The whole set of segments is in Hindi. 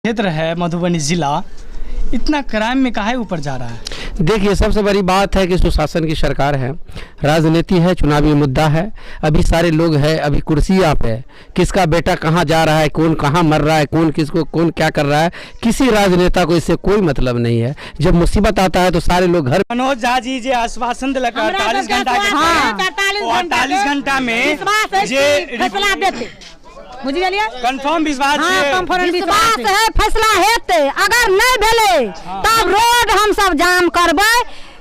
क्षेत्र है मधुबनी जिला, इतना क्राइम में काहे ऊपर जा रहा है? देखिए, सबसे बड़ी बात है कि सुशासन की सरकार है, राजनीति है, चुनावी मुद्दा है। अभी सारे लोग हैं, अभी कुर्सियाँ पे, किसका बेटा कहाँ जा रहा है, कौन कहाँ मर रहा है, कौन किसको कौन क्या कर रहा है, किसी राजनेता को इससे कोई मतलब नहीं है। जब मुसीबत आता है तो सारे लोग घर। मनोज झा जी जे आश्वासन दिलक 48 घंटा के 48 घंटा में जे बुझ गेलिए, कंफर्म विश्वास है फैसला हेते। अगर नहीं भेले तब रोड हम सब जाम करबे,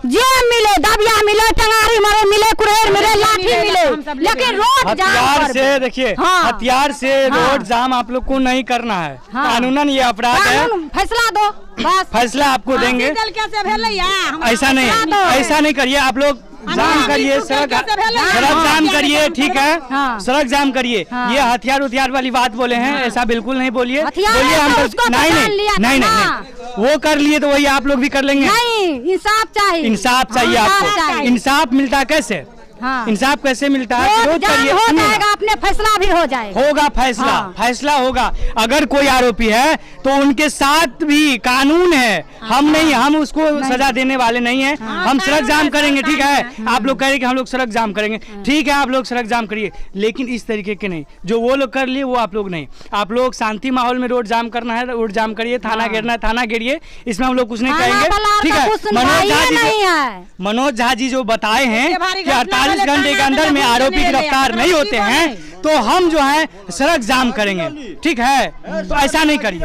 जे मिले दबिया मिले, टंगारी मरे मिले, कुरेर मिले, लाठी मिले, लेकिन रोड जाम हथियार से देखिए, हथियार से रोड जाम आप लोग को नहीं करना है। कानूनन ये अपराध है। फैसला दो, बस फैसला आपको देंगे। ऐसा नहीं करिए, आप लोग जाम करिए, सड़क जाम करिए, ठीक है, सड़क जाम करिए। ये हथियार वाली बात बोले हैं, ऐसा बिल्कुल नहीं बोलिए। बोलिए हम नहीं, वो कर लिए तो वही आप लोग भी कर लेंगे। नहीं, इंसाफ चाहिए आपको। इंसाफ मिलता कैसे? इंसाफ कैसे मिलता है? रोज करिए, हो जाएगा, अपने फैसला भी हो जाएगा। होगा फैसला होगा। अगर कोई आरोपी है तो उनके साथ भी कानून है। हम नहीं, हम उसको सजा देने वाले नहीं है। हम सड़क जाम करेंगे, ठीक है। आप लोग कह रहे कि हम लोग सड़क जाम करेंगे, ठीक है, आप लोग सड़क जाम करिए, लेकिन इस तरीके के नहीं। जो वो लोग कर लिए वो आप लोग नहीं। आप लोग शांति माहौल में रोड जाम करना है, रोड जाम करिए, थाना घेरना है, थाना घेरिए, इसमें हम लोग कुछ नहीं कहेंगे, ठीक है। मनोज झा जी जो बताए हैं कि 48 घंटे के अंदर में आरोपी गिरफ्तार नहीं होते हैं तो हम जो है सड़क जाम करेंगे, ठीक है। तो ऐसा नहीं करिए।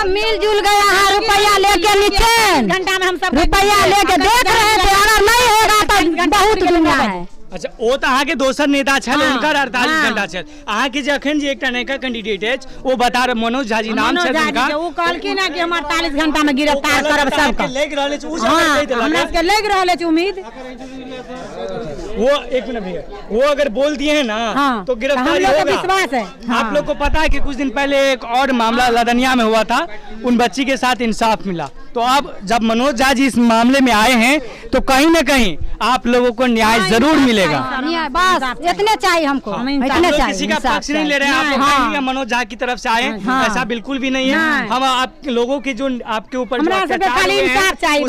मिलजुल गया है, रुपया लेके नीचे घंटा में हम सब रुपया लेके देख रहे थे। अगर नहीं होगा तो बहुत दुनिया है। अच्छा, वो तो अहाँ के दोसर नेता छल, उनकर 48 घंटा छल। अहाँ के जखन जे एकटा नयका कैंडिडेट है वो बता रहे, मनोज झा जी नाम छल उनका, वो कहलखिन कि हम 48 घंटा में गिरफ्तार करब सबके। लेग रहले छै, हमरा के लेग रहले छै उम्मीद। वो एक मिनट भैया, वो अगर बोल दिए हैं ना तो गिरफ्तारी होगा, विश्वास है। आप लोग को पता है कि कुछ दिन पहले एक और मामला लदनिया में हुआ था, उन बच्ची के साथ इंसाफ मिला। तो अब जब मनोज झा जी इस मामले में आए हैं तो कहीं न कहीं आप लोगों को न्याय जरूर मिलेगा। बस इतने चाहिए हमको, इतने चाहिए। किसी का पक्ष नहीं ले रहे हैं, आप लोग मनोज झा की तरफ से आए, ऐसा बिल्कुल भी नहीं है। हम आप लोगों के जो आपके ऊपर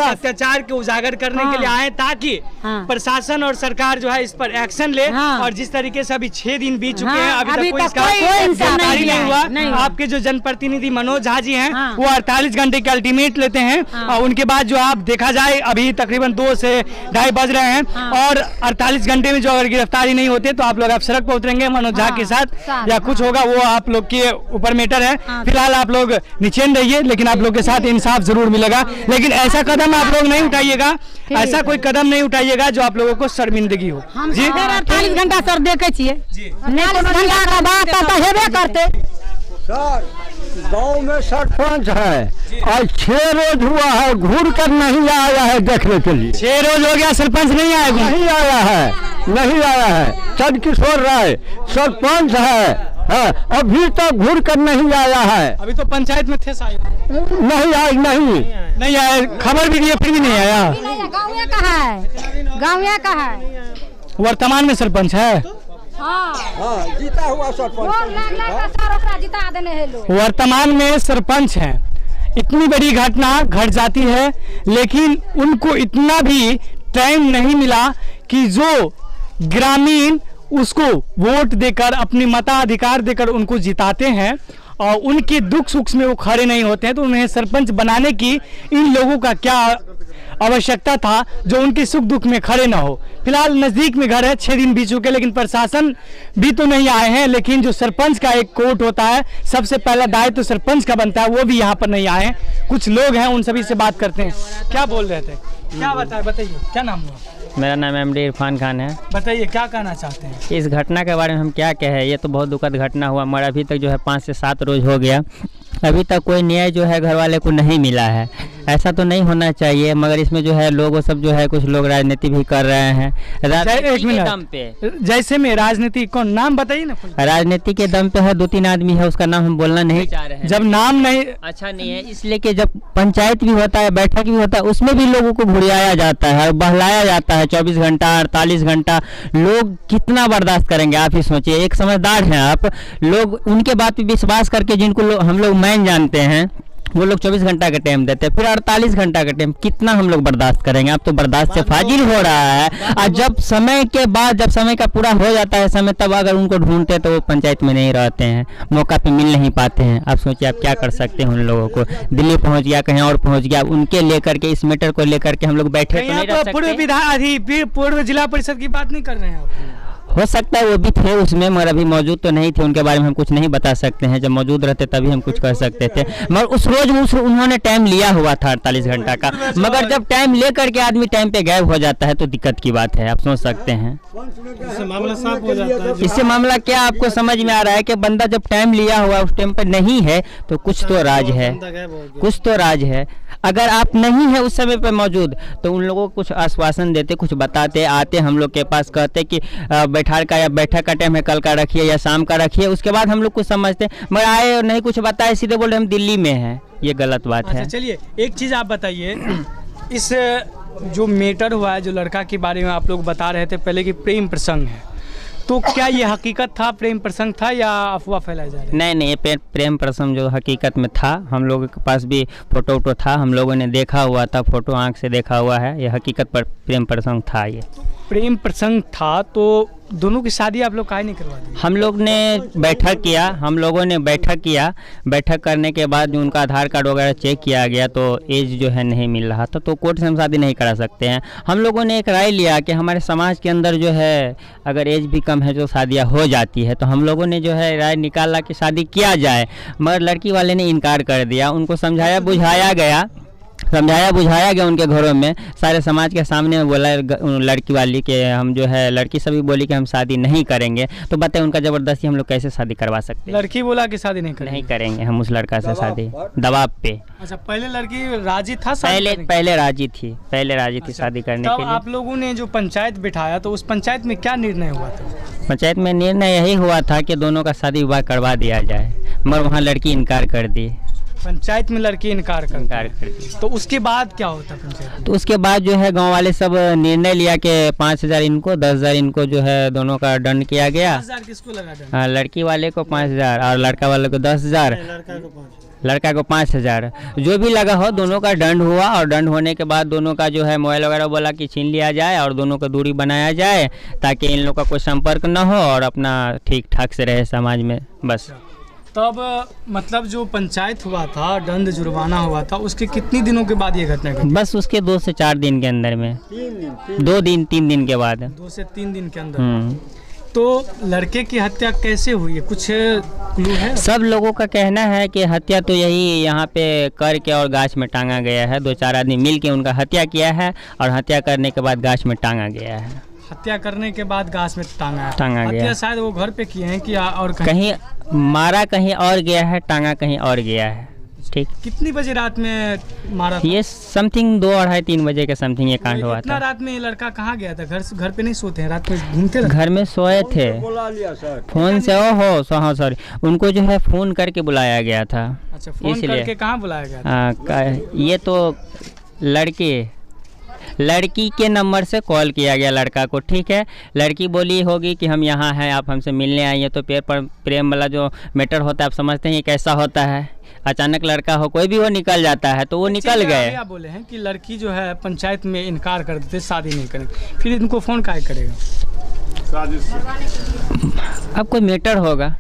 अत्याचार के उजागर करने के लिए आए, ताकि प्रशासन और सरकार जो है इस पर एक्शन ले। और जिस तरीके से अभी 6 दिन बीत चुके हैं, अभी तक इसका गिरफ्तारी नहीं हुआ। आपके जो जनप्रतिनिधि मनोज झा जी हैं वो 48 घंटे के अल्टीमेट लेते हैं, और उनके बाद जो आप देखा जाए अभी तकरीबन 2 से 2:30 बज रहे हैं, और 48 घंटे में जो अगर गिरफ्तारी नहीं होते तो आप लोग आप सड़क पर उतरेंगे मनोज झा के साथ, या कुछ होगा, वो आप लोग के ऊपर मैटर है। फिलहाल आप लोग निश्चिंत रहिए, लेकिन आप लोग के साथ इंसाफ जरूर मिलेगा। लेकिन ऐसा कदम आप लोग नहीं उठाइएगा, ऐसा कोई कदम नहीं उठाइएगा जो आप लोगों को शर्मिंदगी हो। जी 48 घंटा सर देखे छिए, घंटा का बात तो हेबे करते। सर, गांव में सरपंच है और 6 रोज हुआ है, घूर कर नहीं आया है देखने के लिए। 6 रोज हो गया, सरपंच नहीं आया है। चंद्रकिशोर राय सरपंच है, अभी तक घूर कर नहीं आया है। अभी तो पंचायत में थे शायद, नहीं आया, खबर भी दिए फिर भी नहीं आया। गाँव का है, वर्तमान में सरपंच है, जीता हुआ सरपंच, जिता देने हैं लोग। वर्तमान में सरपंच है। इतनी बड़ी घटना घट जाती है, लेकिन उनको इतना भी टाइम नहीं मिला कि जो ग्रामीण उसको वोट देकर, अपने मताधिकार देकर उनको जिताते हैं, और उनके दुख सुख में वो खड़े नहीं होते हैं। तो उन्हें सरपंच बनाने की इन लोगों का क्या आवश्यकता था जो उनके सुख दुख में खड़े ना हो। फिलहाल नज़दीक में घर है, 6 दिन बीत चुके, लेकिन प्रशासन भी तो नहीं आए हैं। लेकिन जो सरपंच का एक कोर्ट होता है, सबसे पहला दायित्व तो सरपंच का बनता है, वो भी यहाँ पर नहीं आए हैं। कुछ लोग हैं, उन सभी से बात करते हैं। क्या बोल रहे थे, क्या बताइए, क्या नाम हुआ? मेरा नाम MD इरफान खान है। बताइए क्या कहना चाहते हैं इस घटना के बारे में? हम क्या कहें, ये तो बहुत दुखद घटना हुआ, मगर अभी तक जो है 5 से 7 रोज हो गया, अभी तक कोई न्याय जो है घर वाले को नहीं मिला है। ऐसा तो नहीं होना चाहिए, मगर इसमें जो है लोग सब जो है, कुछ लोग राजनीति भी कर रहे हैं। एक मिनट पे जैसे में राजनीति, कौन नाम बताइए ना। राजनीति के दम पे है, 2-3 आदमी है, उसका नाम हम बोलना नहीं चाह रहे हैं। जब नाम नहीं अच्छा नहीं है, इसलिए कि जब पंचायत भी होता है, बैठक भी होता है, उसमें भी लोगों को भुड़ियाया जाता है और बहलाया जाता है। 24 घंटा 48 घंटा लोग कितना बर्दाश्त करेंगे? आप ही सोचिए। एक समझदार हैं आप लोग, उनके बात पे विश्वास करके, जिनको हम लोग मैन जानते हैं, वो लोग 24 घंटा का टाइम देते हैं, फिर 48 घंटा का टाइम, कितना हम लोग बर्दाश्त करेंगे? अब तो बर्दाश्त से फाजिल हो रहा है। और जब समय के बाद, जब समय का पूरा हो जाता है समय, तब अगर उनको ढूंढते तो वो पंचायत में नहीं रहते हैं, मौका पे मिल नहीं पाते हैं। आप सोचिए आप क्या कर सकते हैं उन लोगों को? दिल्ली पहुंच गया, कहीं और पहुंच गया, उनके लेकर के, इस मैटर को लेकर के हम लोग बैठे तो नहीं रह सकते। पूर्व जिला परिषद की बात नहीं कर रहे हैं आप? हो सकता है वो भी थे उसमें, मगर अभी मौजूद तो नहीं थे, उनके बारे में हम कुछ नहीं बता सकते हैं। जब मौजूद रहते तभी हम कुछ कर सकते थे, मगर उस रोज उन्होंने टाइम लिया हुआ था 48 घंटा का। मगर जब टाइम लेकर के आदमी टाइम पे गायब हो जाता है तो दिक्कत की बात है, आप सोच सकते हैं। इससे मामला साफ हो जाता है। इससे मामला क्या आपको समझ में आ रहा है कि बंदा जब टाइम लिया हुआ उस टाइम पे नहीं है तो कुछ तो राज है, कुछ तो राज है। अगर आप नहीं है उस समय पे मौजूद तो उन लोगों को कुछ आश्वासन देते, कुछ बताते, आते हम लोग के पास, कहते कि बैठार का या बैठक का टाइम है, कल का रखिए या शाम का रखिए, उसके बाद हम लोग कुछ समझते। मगर आए और नहीं कुछ बताए, सीधे बोले हम दिल्ली में हैं, ये गलत बात है। चलिए एक चीज़ आप बताइए, इस जो मैटर हुआ है, जो लड़का के बारे में आप लोग बता रहे थे पहले कि प्रेम प्रसंग है, तो क्या ये हकीकत था, प्रेम प्रसंग था या अफवाह फैलाई जा रही है? नहीं, ये प्रेम प्रसंग जो हकीकत में था, हम लोगों के पास भी फोटो था, हम लोगों ने देखा हुआ था, फोटो आंख से देखा हुआ है, ये हकीकत पर प्रेम प्रसंग था। ये प्रेम प्रसंग था तो दोनों की शादी आप लोग काहे नहीं करवा दी? हम लोग ने बैठक किया, हम लोगों ने बैठक किया, बैठक करने के बाद जो उनका आधार कार्ड वगैरह चेक किया गया तो एज जो है नहीं मिल रहा था, तो कोर्ट से हम शादी नहीं करा सकते हैं। हम लोगों ने एक राय लिया कि हमारे समाज के अंदर जो है अगर एज भी कम है जो शादियाँ हो जाती है, तो हम लोगों ने जो है राय निकाला कि शादी किया जाए, मगर लड़की वाले ने इनकार कर दिया। उनको समझाया बुझाया गया उनके घरों में, सारे समाज के सामने बोला लड़की वाली के हम जो है, लड़की सभी बोली कि हम शादी नहीं करेंगे। तो बताए उनका ज़बरदस्ती हम लोग कैसे शादी करवा सकते हैं? लड़की बोला कि शादी नहीं करेंगे हम उस लड़का से शादी, दबाव पे। अच्छा, पहले लड़की राजी था? पहले राजी थी, शादी करने के लिए। आप लोगों ने जो पंचायत बिठाया तो उस पंचायत में क्या निर्णय हुआ था? पंचायत में निर्णय यही हुआ था कि दोनों का शादी विवाह करवा दिया जाए, मगर वहाँ लड़की इनकार कर दी। पंचायत में लड़की इनकार कर दी, तो उसके बाद क्या होता पंचायत? तो उसके बाद जो है गांव वाले सब निर्णय लिया कि 5,000 इनको, 10,000 इनको जो है दोनों का दंड किया गया। 10,000 किसको लगा दंड? लड़की वाले को 5,000 और लड़का वाले को 10,000, लड़का को 5,000, जो भी लगा हो दोनों का दंड हुआ। और दंड होने के बाद दोनों का जो है मोबाइल वगैरह बोला कि छीन लिया जाए और दोनों का दूरी बनाया जाए, ताकि इन लोग का कोई संपर्क न हो और अपना ठीक ठाक से रहे समाज में, बस। तब मतलब जो पंचायत हुआ था, दंड जुर्माना हुआ था, उसके कितनी दिनों के बाद ये घटना घटी? बस उसके 2 से 4 दिन के अंदर में, 3 दिन के बाद, 2 से 3 दिन के अंदर। तो लड़के की हत्या कैसे हुई है, कुछ क्लू है? सब लोगों का कहना है कि हत्या तो यही यहाँ पे करके और गाछ में टांगा गया है, 2-4 आदमी मिल के उनका हत्या किया है और हत्या करने के बाद गाछ में टांगा गया है। हत्या करने के बाद गाछ में टांगा गया। हत्या शायद वो घर पे किए हैं कि और कहीं मारा, कहीं और गया है, टांगा कहीं और गया है। ठीक, कितनी बजे रात में मारा था? ये समथिंग 2, 2:30, 3 बजे के समथिंग ये कांड हुआ था। रात में ये लड़का कहाँ गया था? घर पे नहीं सोते हैं, रात में घूमते रहते? घर में सोए थे, फोन से हाँ सॉरी, उनको जो है फोन करके बुलाया गया था। अच्छा, फोन करके कहाँ बुलाया गया था? ये तो लड़की के नंबर से कॉल किया गया लड़का को, ठीक है। लड़की बोली होगी कि हम यहाँ हैं, आप हमसे मिलने आइए। तो प्रेम वाला जो मैटर होता है आप समझते हैं ये कैसा होता है, अचानक लड़का हो कोई भी वो निकल जाता है, तो वो निकल गए। क्या बोले हैं कि लड़की जो है पंचायत में इनकार कर देते, शादी नहीं करेंगे, फिर इनको फोन काहे करेगा? अब कोई मैटर होगा,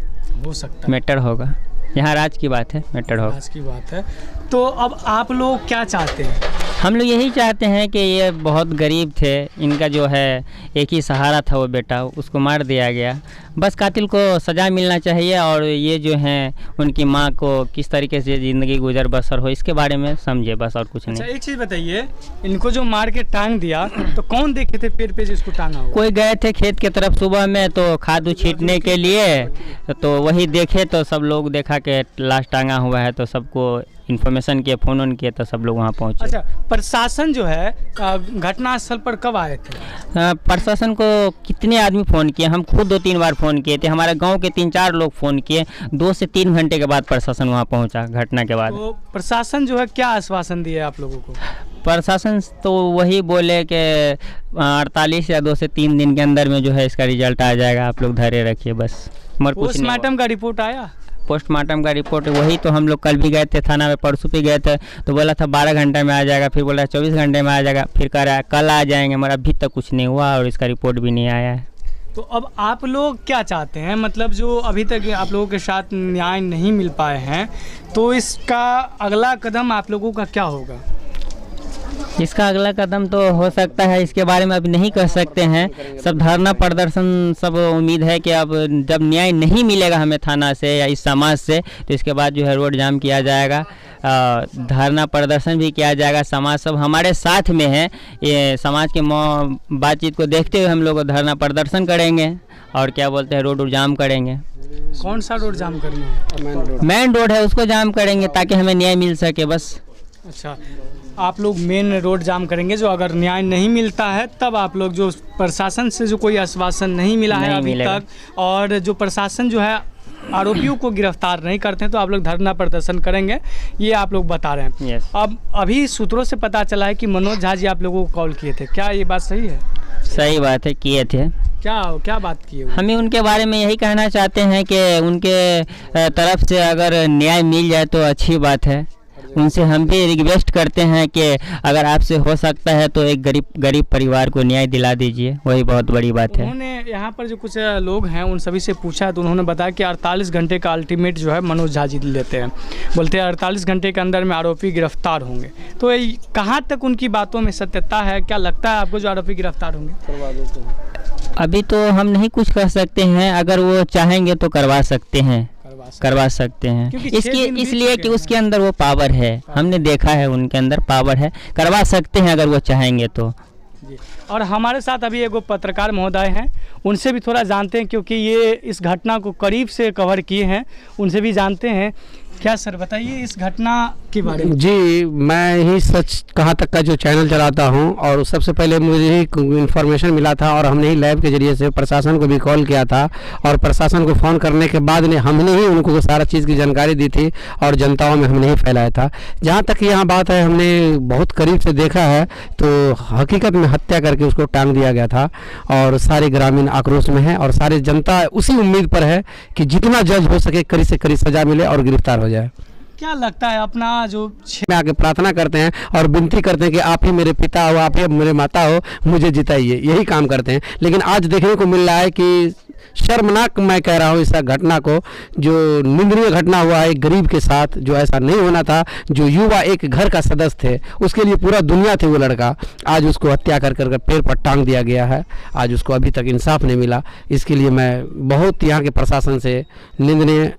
हो सकता मैटर होगा, यहाँ राज की बात है, मैटर होगा, राज की बात है। तो अब आप लोग क्या चाहते हैं? हम लोग यही चाहते हैं कि ये बहुत गरीब थे, इनका जो है एक ही सहारा था वो बेटा, उसको मार दिया गया। बस कातिल को सज़ा मिलना चाहिए और ये जो हैं उनकी माँ को किस तरीके से ज़िंदगी गुजर बसर हो इसके बारे में समझे, बस और कुछ नहीं। अच्छा, एक चीज़ बताइए, इनको जो मार के टांग दिया तो कौन देखे थे पेड़ पे जिसको टांगा हुआ? कोई गए थे खेत की तरफ सुबह में तो खाद छींटने के लिए, तो वही देखे तो सब लोग देखा कि लाश टांगा हुआ है, तो सबको इन्फॉर्मेशन किए, फ़ोन किए, तो सब लोग वहाँ पहुँचे। अच्छा, प्रशासन जो है घटना स्थल पर कब आए थे? प्रशासन को कितने आदमी फ़ोन किए, हम खुद 2-3 बार फ़ोन किए थे, हमारे गांव के 3-4 लोग फ़ोन किए, 2 से 3 घंटे के बाद प्रशासन वहाँ पहुँचा घटना के बाद। तो प्रशासन जो है क्या आश्वासन दिया आप लोगों को? प्रशासन तो वही बोले कि 48 या 2 से 3 दिन के अंदर में जो है इसका रिजल्ट आ जाएगा, आप लोग धैर्य रखिए बस, मगर कुछ नहीं। पोस्टमार्टम का रिपोर्ट आया? पोस्टमार्टम का रिपोर्ट वही तो हम लोग कल भी गए थे थाना में, परसों भी गए थे तो बोला था 12 घंटे में आ जाएगा, फिर बोला 24 घंटे में आ जाएगा, फिर कह रहा है कल आ जाएंगे, मगर अभी तक कुछ नहीं हुआ और इसका रिपोर्ट भी नहीं आया है। तो अब आप लोग क्या चाहते हैं, मतलब जो अभी तक आप लोगों के साथ न्याय नहीं मिल पाए हैं, तो इसका अगला कदम आप लोगों का क्या होगा? इसका अगला कदम तो हो सकता है, इसके बारे में अभी नहीं कह सकते हैं। सब धरना प्रदर्शन, सब उम्मीद है कि अब जब न्याय नहीं मिलेगा हमें थाना से या इस समाज से, तो इसके बाद जो है रोड जाम किया जाएगा, धरना प्रदर्शन भी किया जाएगा। समाज सब हमारे साथ में है, ये समाज के बातचीत को देखते हुए हम लोग धरना प्रदर्शन करेंगे और क्या बोलते हैं रोड जाम करेंगे। कौन सा रोड जाम करना है? मेन रोड है उसको जाम करेंगे ताकि हमें न्याय मिल सके बस। अच्छा, आप लोग मेन रोड जाम करेंगे, जो अगर न्याय नहीं मिलता है तब आप लोग, जो प्रशासन से जो कोई आश्वासन नहीं मिला है अभी तक, और जो प्रशासन जो है आरोपियों को गिरफ्तार नहीं करते हैं, तो आप लोग धरना प्रदर्शन करेंगे, ये आप लोग बता रहे हैं। Yes. अब अभी सूत्रों से पता चला है कि मनोज झा जी आप लोगों को कॉल किए थे, क्या ये बात सही है? सही बात है, किए थे। क्या बात की है? हमें उनके बारे में यही कहना चाहते हैं कि उनके तरफ से अगर न्याय मिल जाए तो अच्छी बात है। उनसे हम भी रिक्वेस्ट करते हैं कि अगर आपसे हो सकता है तो एक गरीब परिवार को न्याय दिला दीजिए, वही बहुत बड़ी बात है। उन्होंने यहाँ पर जो कुछ लोग हैं उन सभी से पूछा तो उन्होंने बताया कि 48 घंटे का अल्टीमेट जो है मनोज झा जी लेते हैं, बोलते हैं 48 घंटे के अंदर में आरोपी गिरफ्तार होंगे। तो कहाँ तक उनकी बातों में सत्यता है? क्या लगता है आपको जो आरोपी गिरफ्तार होंगे? अभी तो हम नहीं कुछ कर सकते हैं, अगर वो चाहेंगे तो करवा सकते हैं इसलिए कि उसके अंदर वो पावर है, हमने देखा है उनके अंदर पावर है, करवा सकते हैं अगर वो चाहेंगे तो। और हमारे साथ अभी एगो पत्रकार महोदय हैं, उनसे भी थोड़ा जानते हैं क्योंकि ये इस घटना को करीब से कवर किए हैं, उनसे भी जानते हैं। क्या सर बताइए इस घटना के बारे में? जी, मैं ही सच कहाँ तक का जो चैनल चलाता हूँ, और सबसे पहले मुझे ही इन्फॉर्मेशन मिला था और हमने ही लैब के जरिए से प्रशासन को भी कॉल किया था, और प्रशासन को फ़ोन करने के बाद हमने ही उनको सारा चीज़ की जानकारी दी थी और जनताओं में हमने ही फैलाया था। जहाँ तक यहाँ बात है, हमने बहुत करीब से देखा है तो हकीकत में हत्या करके उसको टांग दिया गया था, और सारे ग्रामीण आक्रोश में है और सारी जनता उसी उम्मीद पर है कि जितना जल्द हो सके कड़ी से कड़ी सज़ा मिले और गिरफ्तार हो जाए। क्या लगता है अपना जो में आके प्रार्थना करते हैं और विनती करते हैं कि आप ही मेरे पिता हो, आप ही मेरे माता हो, मुझे जिताइए, यही काम करते हैं। लेकिन आज देखने को मिल रहा है कि शर्मनाक मैं कह रहा हूँ इस घटना को, जो निंदनीय घटना हुआ है एक गरीब के साथ, जो ऐसा नहीं होना था। जो युवा एक घर का सदस्य थे, उसके लिए पूरा दुनिया थे वो लड़का, आज उसको हत्या कर पेड़ पर टांग दिया गया है। आज उसको अभी तक इंसाफ नहीं मिला। इसके लिए मैं बहुत यहाँ के प्रशासन से निंदनीय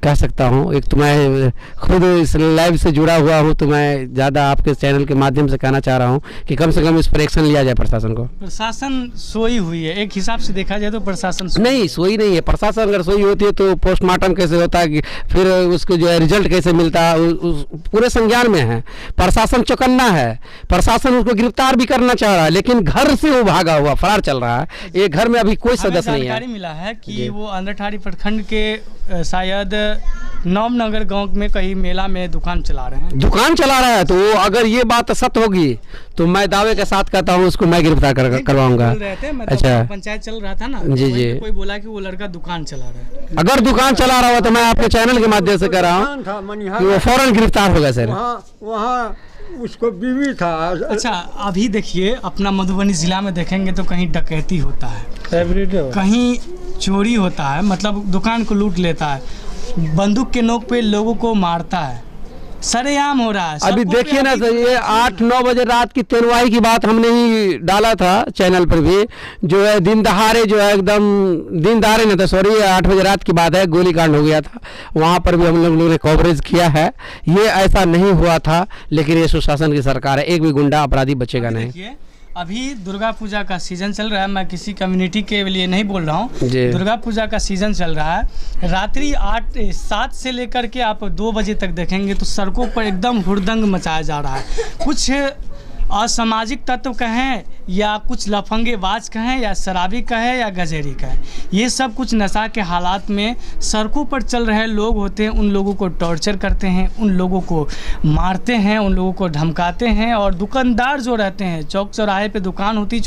कह सकता हूँ। एक तो मैं खुद इस लाइव से जुड़ा हुआ हूँ, तो मैं ज़्यादा आपके चैनल के माध्यम से कहना चाह रहा हूँ कि कम से कम इस पर एक्शन लिया जाए प्रशासन को। प्रशासन सोई हुई है, एक हिसाब से देखा जाए तो प्रशासन नहीं सोई नहीं है। प्रशासन अगर सोई होती है तो पोस्टमार्टम कैसे होता है, फिर उसको जो है रिजल्ट कैसे मिलता है, पूरे संज्ञान में है। प्रशासन चौकन्ना है, प्रशासन उसको गिरफ्तार भी करना चाह रहा है, लेकिन घर से वो भागा हुआ फरार चल रहा है। ये घर में अभी कोई सदस्य नहीं है। जानकारी मिला है कि वो अंदरठाड़ी प्रखंड के शायद नवनगर गांव में कहीं मेला में दुकान चला रहे हैं। दुकान चला रहा है, तो वो अगर ये बात सत्य होगी तो मैं दावे के साथ कहता हूँ उसको मैं गिरफ्तार करवाऊंगा। अच्छा, पंचायत चल रहा था ना, जी जी, कोई बोला कि वो लड़का दुकान चला रहा है। अगर दुकान चला रहा हो तो मैं आपके चैनल के माध्यम से कह रहा हूँ कि वो फौरन गिरफ्तार होगा सर। वहाँ उसको बीवी था। अच्छा, अभी देखिए अपना मधुबनी जिला में देखेंगे तो कहीं डकैती होता है, कहीं चोरी होता है, मतलब दुकान को लूट लेता है, बंदूक के नोक पे लोगों को मारता है, सरेआम हो रहा है। अभी देखिए ना सर, ये 8-9 बजे रात की तेरवाही की बात हमने ही डाला था चैनल पर भी, जो है दिन दहाड़े, जो है एकदम दिन दहाड़े नहीं था, सॉरी 8 बजे रात की बात है, गोलीकांड हो गया था। वहाँ पर भी हम लोगों ने कवरेज किया है। ये ऐसा नहीं हुआ था, लेकिन ये सुशासन की सरकार है, एक भी गुंडा अपराधी बचेगा नहीं। अभी दुर्गा पूजा का सीजन चल रहा है, मैं किसी कम्युनिटी के लिए नहीं बोल रहा हूँ, दुर्गा पूजा का सीजन चल रहा है। रात्रि 7 से लेकर के आप 2 बजे तक देखेंगे तो सड़कों पर एकदम हुड़दंग मचाया जा रहा है। कुछ असामाजिक तत्व कहें या कुछ लफंगेबाज कहें या शराबी कहें या गजेरी कहें, ये सब कुछ नशा के हालात में सड़कों पर चल रहे लोग होते हैं, उन लोगों को टॉर्चर करते हैं, उन लोगों को मारते हैं, उन लोगों को धमकाते हैं। और दुकानदार जो रहते हैं, चौक चौराहे पे दुकान होती